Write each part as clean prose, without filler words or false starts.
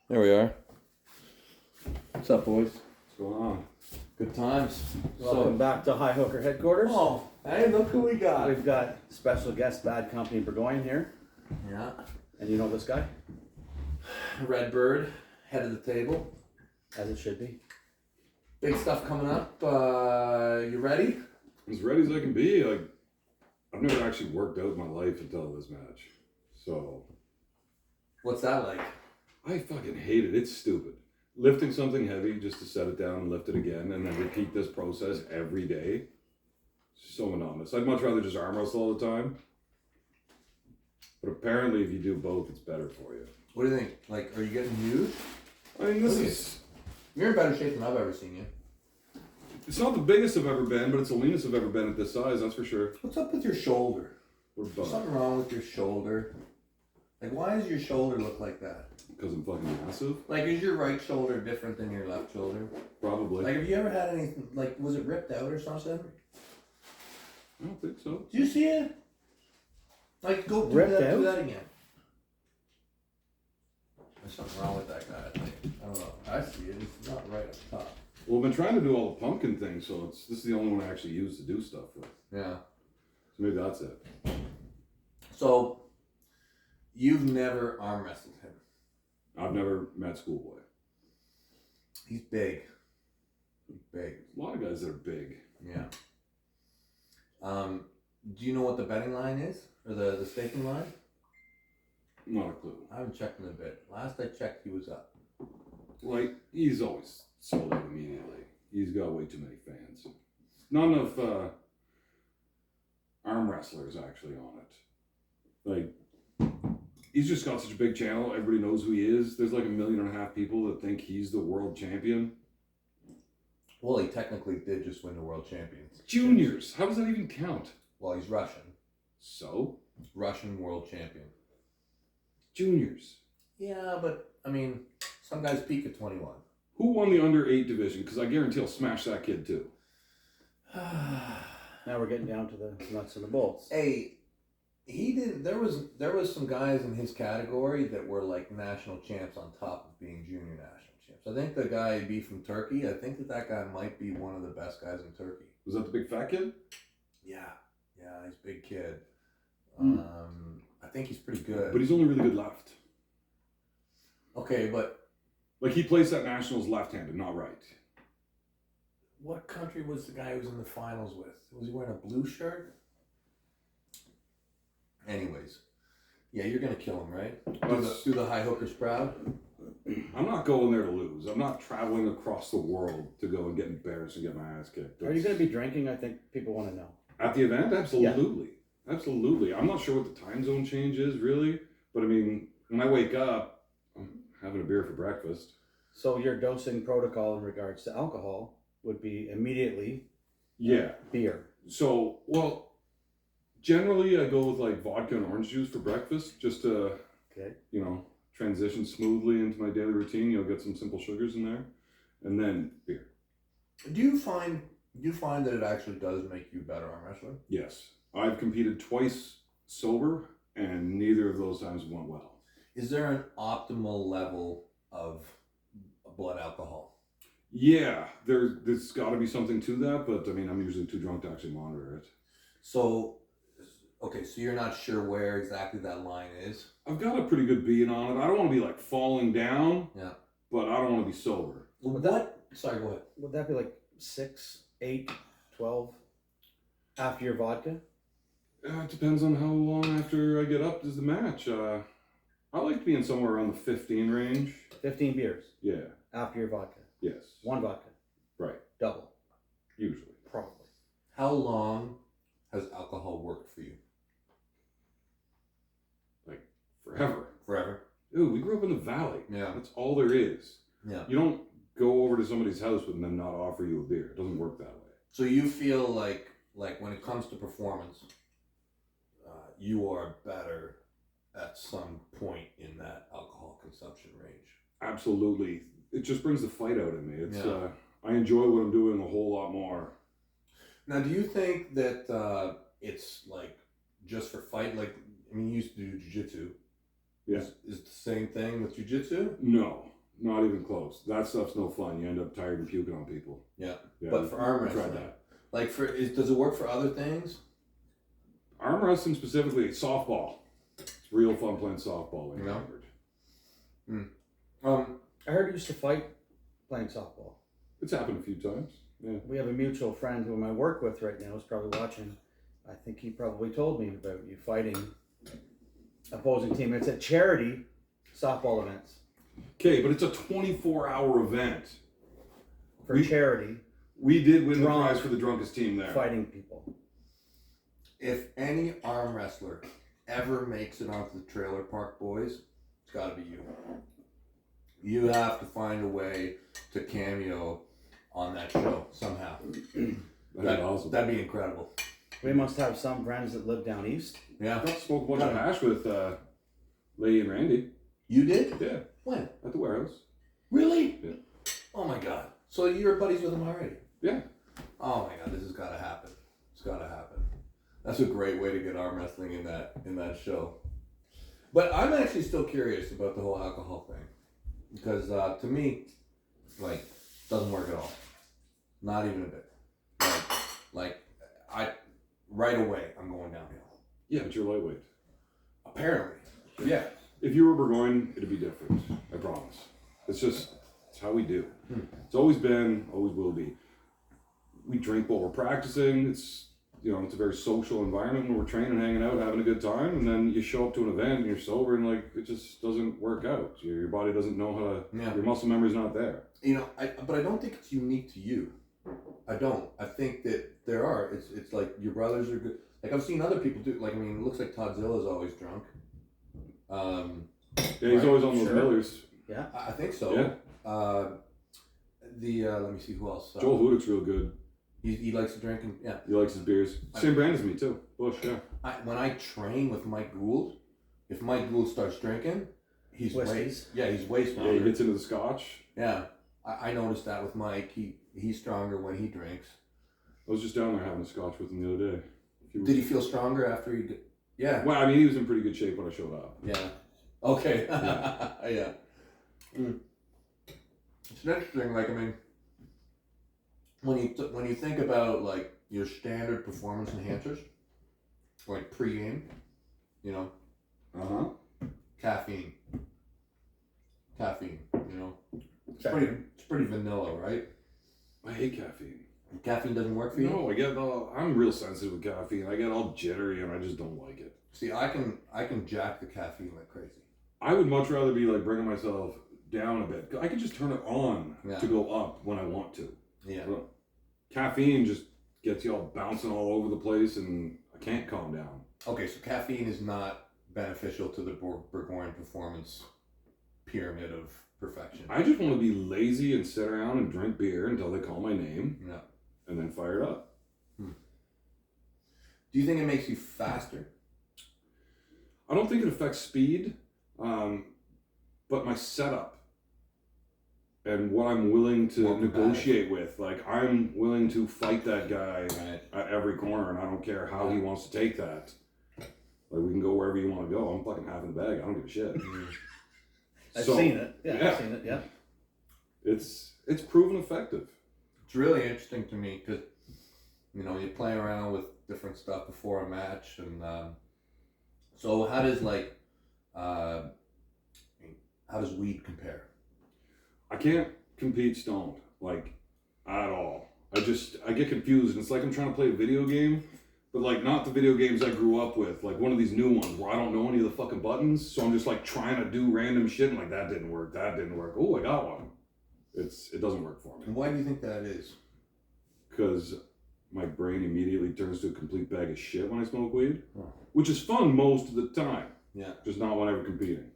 There we are. What's up, boys? What's going on? Good times. Welcome back to High Hooker headquarters. Oh, hey, look who we got. We've got special guest Bad Company Burgoyne here. Yeah. And you know this guy? Redbird, head of the table. As it should be. Big stuff coming up. You ready? As ready as I can be. I've never actually worked out in my life until this match. So, What's that like? I fucking hate it. It's stupid. Lifting something heavy just to set it down and lift it again and then repeat this process every day. So monotonous. I'd much rather just arm wrestle all the time. But apparently if you do both, it's better for you. What do you think? Like, are you getting huge? I mean, this is... You're in better shape than I've ever seen you. It's not the biggest I've ever been, but it's the leanest I've ever been at this size, that's for sure. What's up with your shoulder? We're There's done. something wrong with your shoulder. Like, why does your shoulder look like that? Because I'm fucking massive? Like, is your right shoulder different than your left shoulder? Probably. Like, have you ever had anything, like, was it ripped out or something? I don't think so. Do you see it? Like, go do Ripped that, out? do that again. There's something wrong with that guy, I think. I don't know. I see it. It's not right up top. Well, I've been trying to do all the pumpkin things, so this is the only one I actually use to do stuff with. Yeah. So maybe that's it. So, you've never arm wrestled him. I've never met Schoolboy. He's big. He's big. A lot of guys that are big. Yeah. Do you know what the betting line is? Or the staking line? Not a clue. I haven't checked in a bit. Last I checked, he was up. Like, he's always sold out immediately. He's got way too many fans. Not enough arm wrestlers actually on it. Like, he's just got such a big channel. Everybody knows who he is. There's like 1.5 million people that think he's the world champion. Well, he technically did just win the world champions. Juniors. How does that even count? Well, he's Russian. So? Russian world champion. Juniors. Yeah, but, I mean, some guys peak at 21. Who won the under 8 division? Because I guarantee I'll smash that kid too. Now we're getting down to the nuts and the bolts. Hey, he did. There was some guys in his category that were like national champs on top of being junior national champs. I think the guy be from Turkey. I think that guy might be one of the best guys in Turkey. Was that the big fat kid? Yeah, he's a big kid. Hmm. I think he's pretty good. But he's only really good left. Okay, but Like, he plays at nationals left-handed, not right. what country was the guy who was in the finals with? Was he wearing a blue shirt? Anyways, yeah, you're gonna kill him, right? Do the high hookers proud. I'm not going there to lose. I'm not traveling across the world to go and get embarrassed and get my ass kicked. Are you going to be drinking? I think people want to know. At the event? Absolutely. Yeah. Absolutely. I'm not sure what the time zone change is, really. But, I mean, when I wake up, I'm having a beer for breakfast. So your dosing protocol in regards to alcohol would be immediately beer. So, well, generally I go with, like, vodka and orange juice for breakfast just to, transition smoothly into my daily routine. You'll get some simple sugars in there. And then beer. Do you find that it actually does make you a better arm wrestler? Yes. I've competed twice sober, and neither of those times went well. Is there an optimal level of blood alcohol? Yeah, there's got to be something to that, but I mean, I'm usually too drunk to actually monitor it. So, okay, so you're not sure where exactly that line is? I've got a pretty good beat on it. I don't want to be like falling down, but I don't want to be sober. Well, sorry, go ahead. Would that be like 6, 8, 12 after your vodka? It depends on how long after I get up is the match. I like being somewhere around the 15 range. 15 beers? Yeah. After your vodka? Yes. One vodka? Right. Double? Usually. Probably. How long has alcohol worked for you? Like, forever. Forever? Dude, we grew up in the valley. Yeah. That's all there is. Yeah. You don't go over to somebody's house and then not offer you a beer. It doesn't work that way. So you feel like when it comes to performance, you are better at some point in that alcohol consumption range. Absolutely. It just brings the fight out in me. It's I enjoy what I'm doing a whole lot more. Now, do you think that it's like just for fight? Like, I mean, you used to do jiu-jitsu. Yeah. Is the same thing with jiu-jitsu? No. Not even close. That stuff's no fun. You end up tired and puking on people. Yeah. Yeah, But for arm tried wrestling, that. like does it work for other things? Arm wrestling specifically, softball. It's real fun playing softball when you're Yeah. injured. I heard you used to fight playing softball. It's happened a few times. Yeah. We have a mutual friend whom I work with right now who's probably watching. I think he probably told me about you fighting opposing teammates at charity softball events. Okay, but it's a 24-hour event. For charity, We did win the Drunk. prize for the drunkest team there. fighting people. If any arm wrestler ever makes it onto the Trailer Park Boys, it's got to be you. You have to find a way to cameo on that show somehow. That'd be awesome. That'd be incredible. We must have some friends that live down east. Yeah. I smoked a bunch of hash with Lady and Randy. You did? Yeah, When? at the warehouse. Really? Yeah. Oh my God. So you're buddies with him already? Yeah. Oh my God, this has got to happen. It's got to happen. That's a great way to get arm wrestling in that show. But I'm actually still curious about the whole alcohol thing because to me, like, doesn't work at all. Not even a bit. Like I right away I'm going downhill. Yeah, but you're lightweight. Apparently, yeah. If you were Burgoyne, it'd be different. I promise. It's how we do. It's always been, always will be. We drink while we're practicing. It's a very social environment when we're training, hanging out, having a good time, and then you show up to an event and you're sober and like it just doesn't work out. Your body doesn't know how to. Yeah. Your muscle memory's not there. But I don't think it's unique to you. I don't. I think that there are. It's like your brothers are good. Like I've seen other people do. Like it looks like Toddzilla's always drunk. Yeah, he's Right, always on those sure. Millers. Yeah. I think so. Yeah. Let me see who else. Joel Hudick's real good. He likes to drink and yeah. He likes his beers. Same brand as me too. Bush, yeah. When I train with Mike Gould, if Mike Gould starts drinking, he's Whiskeys. he's way Yeah, stronger. he gets into the scotch. Yeah, I noticed that with Mike. He's stronger when he drinks. I was just down there having a scotch with him the other day. Did he feel stronger after he? Yeah. Well, I mean, he was in pretty good shape when I showed up. Yeah. Okay. Yeah. Yeah. It's interesting. Like when you think about like your standard performance enhancers, like pre-game, caffeine. It's pretty vanilla, right? I hate caffeine. Caffeine doesn't work for you? No, I'm real sensitive with caffeine. I get all jittery and I just don't like it. See, I can jack the caffeine like crazy. I would much rather be like bringing myself down a bit. I could just turn it on to go up when I want to. Yeah. But caffeine just gets you all bouncing all over the place and I can't calm down. Okay, so caffeine is not beneficial to the Burgoyne performance pyramid of perfection. I just want to be lazy and sit around and drink beer until they call my name. Yeah. And then fire it up. Do you think it makes you faster? I don't think it affects speed, but my setup and what I'm willing to More negotiate with. Like, I'm willing to fight that guy Right. at every corner, and I don't care how he wants to take that. Like, we can go wherever you want to go. I'm fucking half in the bag. I don't give a shit. I've seen it. Yeah, yeah. I've seen it. Yeah. It's proven effective. It's really interesting to me because, you play around with different stuff before a match, and so how does weed compare? I can't compete stoned, like, at all. I get confused, and it's like I'm trying to play a video game, but like not the video games I grew up with, like one of these new ones where I don't know any of the fucking buttons, so I'm just like trying to do random shit, and like that didn't work. Oh, I got one. It doesn't work for me. And why do you think that is? Because my brain immediately turns to a complete bag of shit when I smoke weed, Oh. which is fun most of the time, Yeah. just not whenever competing.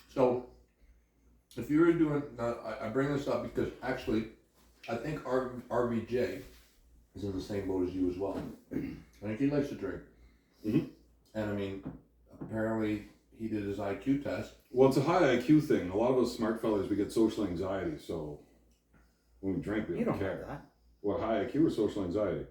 So, if you were doing, I bring this up because actually, I think RVJ is in the same boat as you as well. I think he likes to drink. Mhm. And apparently he did his IQ test. Well, it's a high IQ thing. A lot of us smart fellas, we get social anxiety, so when we drink, we You don't don't care. have that. What, high IQ or social anxiety?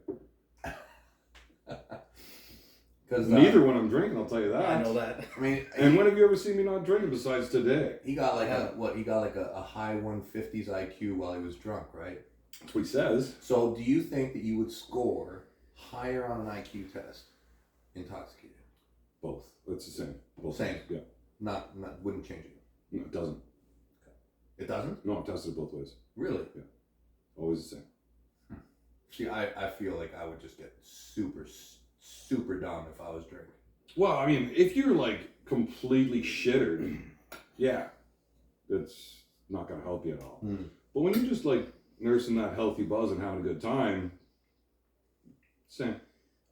Because Neither when I'm drinking, I'll tell you that. I know that. I mean, And when have you ever seen me not drinking besides today? he got like a high 150s IQ while he was drunk, right? That's what he says. So do you think that you would score higher on an IQ test intoxicated? Both. It's the same. Both Same. ways. Yeah. Not wouldn't change it. No, it doesn't. It doesn't? No, I've tested it both ways. Really? Yeah. Always the same. See, I feel like I would just get super dumb if I was drinking. Well, I mean, if you're like completely shittered, yeah, it's not going to help you at all. Mm. But when you're just like nursing that healthy buzz and having a good time, same.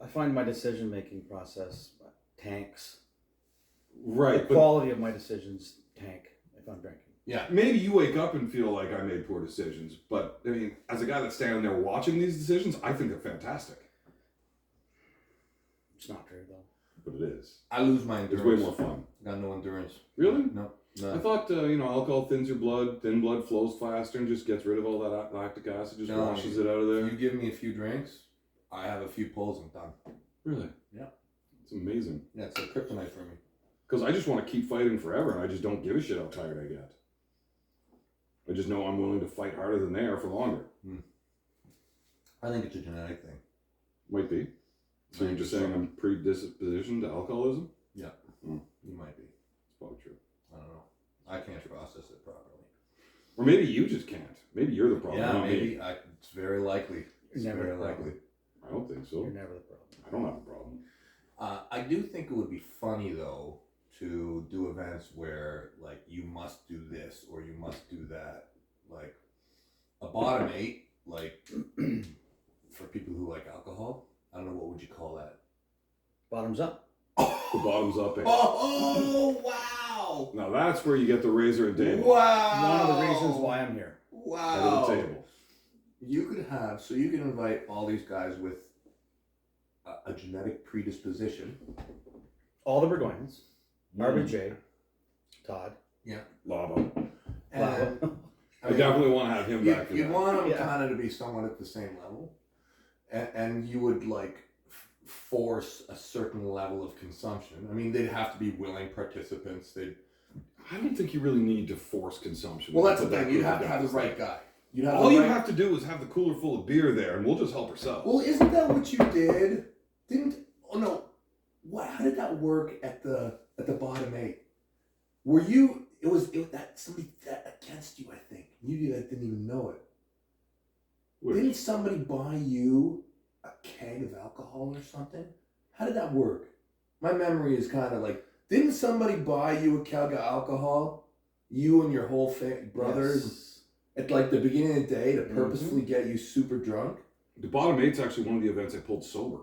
I find my decision-making process tanks. Right. The quality of my decisions tank if I'm drinking. Yeah. Maybe you wake up and feel like I made poor decisions, but I mean, as a guy that's standing there watching these decisions, I think they're fantastic. It's not true though. But it is. I lose my It's endurance. way more fun. Got no endurance. Really? No. I thought, alcohol thins your blood, thin blood flows faster and just gets rid of all that lactic acid, just No, washes it out of there. If you give me a few drinks, I have a few pulls and done. Really? Yeah. It's amazing. Yeah, it's a kryptonite for me. Because I just want to keep fighting forever, and I just don't give a shit how tired I get. I just know I'm willing to fight harder than they are for longer. I think it's a genetic thing. Might be. So you're just saying I'm predispositioned to alcoholism? Yeah. Mm. You might be. It's probably true. I don't know. I can't process it properly. Or maybe you just can't. Maybe you're the problem, Yeah, not maybe. me. It's very likely. It's Never very the problem. likely. I don't think so. You're never the problem. I don't have a problem. I do think it would be funny though to do events where like you must do this or you must do that. Like a bottom 8, like for people who like alcohol. I don't know, what would you call that? Bottoms up. The bottom's up. Oh wow! Now that's where you get the razor and table Wow! One of the reasons why I'm here. Wow! at the table. You could invite all these guys with a genetic predisposition. All the Burgoynes, RBJ, Todd, Lava. And I definitely want to have him back for you'd that. want them Yeah. kind of to be somewhat at the same level, and you would like force a certain level of consumption. I mean, they'd have to be willing participants. I don't think you really need to force consumption. Well, that's the With that thing. You'd group have of to have the guys. right guy. All you have to do is have the cooler full of beer there, and we'll just help ourselves. Well, isn't that what you did? How did that work at the bottom 8? Were you? It was that somebody that against you, I think. You didn't even know it. Which- Didn't somebody buy you a keg of alcohol or something? How did that work? My memory is kind of like, didn't somebody buy you a keg of alcohol? You and your whole brothers Yes. at like the beginning of the day to purposefully get you super drunk? The bottom 8's actually one of the events I pulled sober.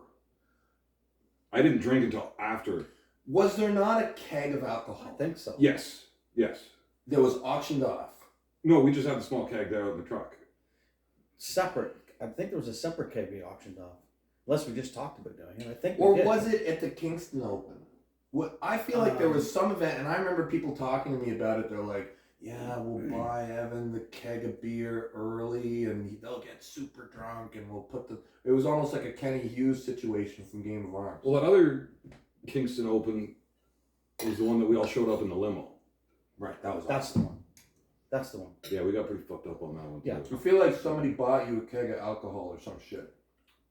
I didn't drink until after. Was there not a keg of I alcohol? think so. Yes. That was auctioned off. No, we just had the small keg there in the truck. Separate. I think there was a separate keg we auctioned off. Unless we just talked about doing it. I think Or we did. was it at the Kingston Open? I feel like there was some event, and I remember people talking to me about it. They're like, yeah, we'll buy Evan the keg of beer early, and they'll get super drunk, and we'll put the... It was almost like a Kenny Hughes situation from Game of Arms. Well, that other Kingston Open was the one that we all showed up in the limo. Right, that was That's the one. That's the one. Yeah, we got pretty fucked up on that one, too. Yeah. I feel like somebody bought you a keg of alcohol or some shit.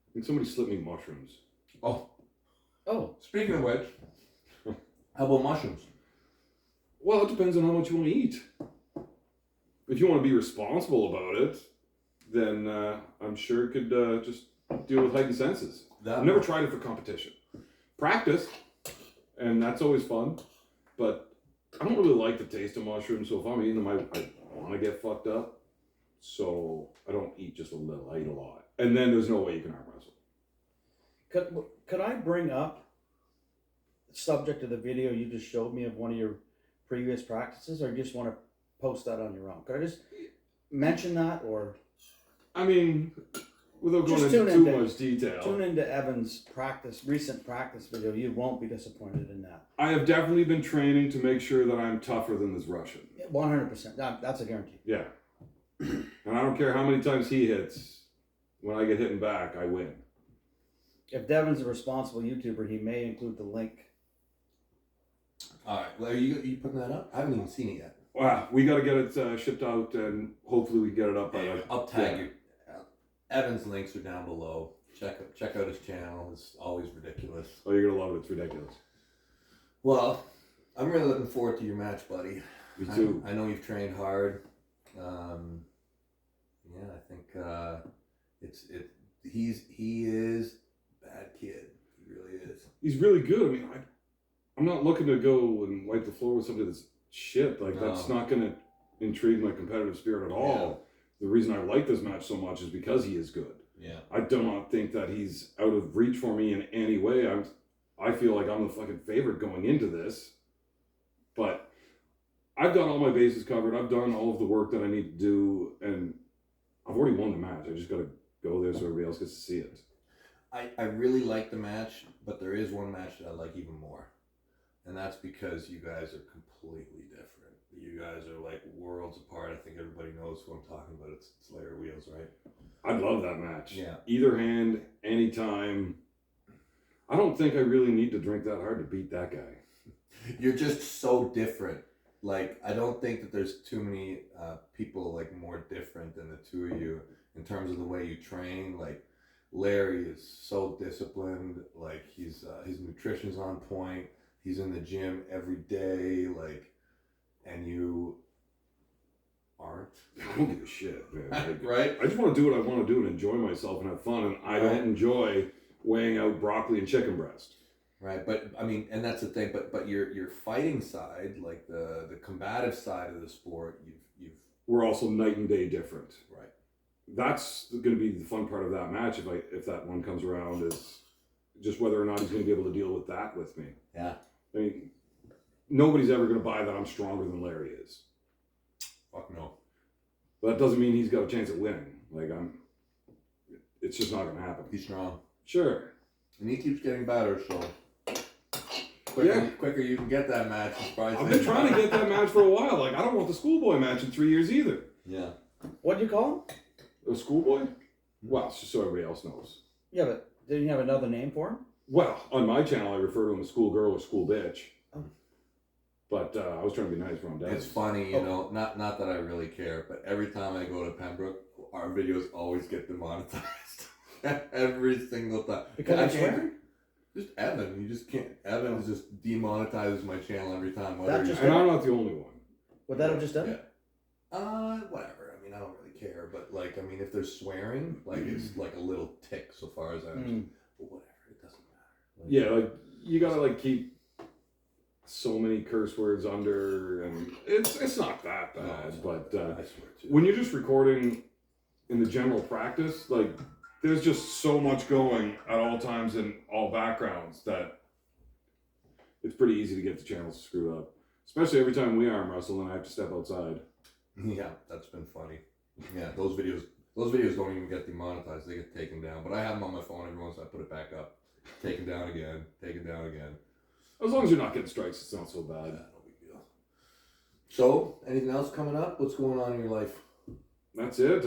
I think somebody slipped me mushrooms. Oh, Oh, speaking of which, how about mushrooms? Well, it depends on how much you want to eat. If you want to be responsible about it, then I'm sure it could just deal with heightened senses. I've never tried it for competition. Practice, and that's always fun, but I don't really like the taste of mushrooms, so if I'm eating them, I want to get fucked up, so I don't eat just a little, I eat a lot. And then there's no way you can arm wrestle. could I bring up the subject of the video you just showed me of one of your previous practices, or you just want to post that on your own? Could I just mention that, or I mean, without going Just into tune too into- much detail, tune into Evan's recent practice video? You won't be disappointed in that. I have definitely been training to make sure that I'm tougher than this Russian. 100%. That's a guarantee. Yeah. And I don't care how many times he hits. When I get hitting back, I win. If Devon's a responsible YouTuber, he may include the link. All right. Well, are you putting that up? I haven't even seen it yet. Wow, we got to get it shipped out, and hopefully we get it up by like. I'll tag you. Evan's links are down below. Check out his channel. It's always ridiculous. Oh, you're gonna love it. It's ridiculous. Well, I'm really looking forward to your match, buddy. Me too. I know you've trained hard. Yeah, I think he is a bad kid. He really is. He's really good. I mean, I'm not looking to go and wipe the floor with somebody that's shit. Like that's not gonna intrigue my competitive spirit at all. Yeah. The reason I like this match so much is because he is good. Yeah. I do not think that he's out of reach for me in any way. I feel like I'm the fucking favorite going into this. But I've got all my bases covered. I've done all of the work that I need to do, and I've already won the match. I just got to go there so everybody else gets to see it. I really like the match, but there is one match that I like even more. And that's because you guys are completely different. You guys are like worlds apart. I think everybody knows who I'm talking about. It's Layer Wheels, right? I'd love that match. Yeah. Either hand, anytime. I don't think I really need to drink that hard to beat that guy. You're just so different. Like, I don't think that there's too many people like more different than the two of you in terms of the way you train. Like, Larry is so disciplined. Like, his nutrition's on point. He's in the gym every day. Like, and you aren't. I don't give a shit, man. Right? I just want to do what I want to do and enjoy myself and have fun. And I don't enjoy weighing out broccoli and chicken breast. Right, but I mean, and that's the thing. But your fighting side, like the combative side of the sport, you've we're also night and day different. Right. That's going to be the fun part of that match. If that one comes around, is just whether or not he's going to be able to deal with that with me. Yeah. I mean, nobody's ever going to buy that I'm stronger than Larry is. Fuck no. But that doesn't mean he's got a chance at winning. Like it's just not going to happen. He's strong. Sure. And he keeps getting better, so. Quicker you can get that match. I've been trying to get that match for a while. Like, I don't want the schoolboy match in 3 years either. Yeah. What'd you call him? A schoolboy? Well, it's just so everybody else knows. Yeah, but didn't you have another name for him? Well, on my channel, I refer to him as schoolgirl or school bitch. Oh. But I was trying to be nice for him. It's funny, you know, not that I really care, but every time I go to Pembroke, our videos always get demonetized. Every single time. Because I swear? Just Evan. You just can't. Evan just demonetizes my channel every time. And I'm not the only one. Would that have just done it? Yeah. Whatever. I mean, I don't really care. But, like, I mean, if they're swearing, like, it's like a little tick so far as I understand. But whatever. It doesn't matter. Like, yeah, like, you gotta, like, keep so many curse words under, and it's not that bad. No, but I swear to when you're just recording in the general practice, like, there's just so much going at all times in all backgrounds that it's pretty easy to get the channels screwed up. Especially every time we arm wrestle and I have to step outside. Yeah, that's been funny. Yeah, those videos don't even get demonetized. They get taken down. But I have them on my phone every once I put it back up. Taken down again. Taken down again. As long as you're not getting strikes, it's not so bad. Yeah, no big deal. So, anything else coming up? What's going on in your life? That's it.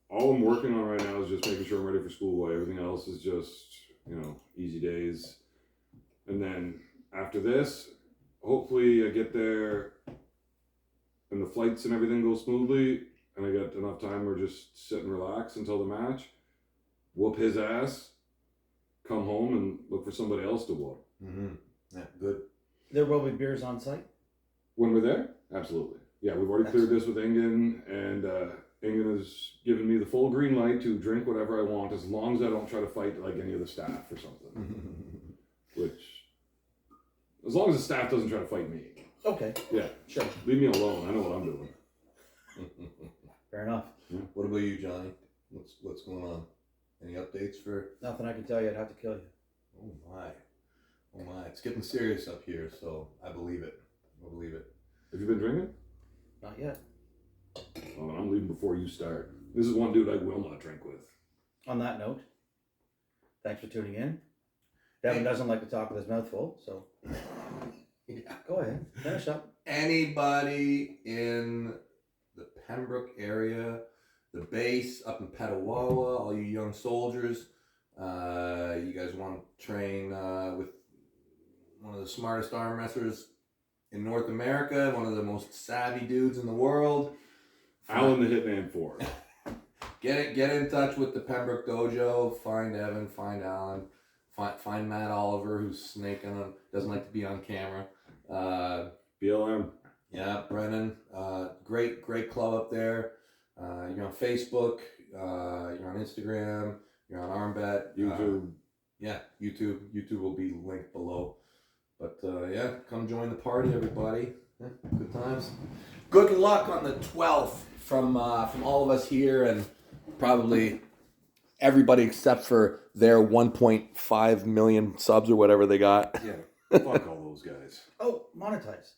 All I'm working on right now is just making sure I'm ready for schoolboy. Everything else is just, easy days. And then after this, hopefully I get there and the flights and everything go smoothly and I got enough time where just sit and relax until the match, whoop his ass, come home and look for somebody else to whoop. Mm-hmm. Yeah, good. There will be beers on site? When we're there? Absolutely. Yeah, we've already cleared this with Ingen, and Ingen has given me the full green light to drink whatever I want as long as I don't try to fight like any of the staff or something. Which, as long as the staff doesn't try to fight me. Okay. Yeah. Sure. Leave me alone. I know what I'm doing. Fair enough. Yeah. What about you, Johnny? What's going on? Any updates for? Nothing I can tell you. I'd have to kill you. Oh my. Oh my. It's getting serious up here, so I believe it. I believe it. Have you been drinking? Not yet. Oh, I'm leaving before you start. This is one dude I will not drink with. On that note, thanks for tuning in. Devon doesn't like to talk with his mouth full, so yeah. Go ahead. Finish up. Anybody in the Pembroke area, the base up in Petawawa, all you young soldiers, You guys want to train with one of the smartest arm wrestlers in North America, one of the most savvy dudes in the world. Alan the Hitman 4. Get in touch with the Pembroke Dojo. Find Evan. Find Alan. Find Matt Oliver, who's snaking on, doesn't like to be on camera. BLM. Yeah, Brennan. Great club up there. You're on Facebook. You're on Instagram. You're on ArmBet. YouTube. Yeah, YouTube. YouTube will be linked below. But yeah, come join the party, everybody. Yeah, good times. Good luck on the 12th from all of us here and probably everybody except for their 1.5 million subs or whatever they got. Yeah, fuck all those guys. Oh, monetize.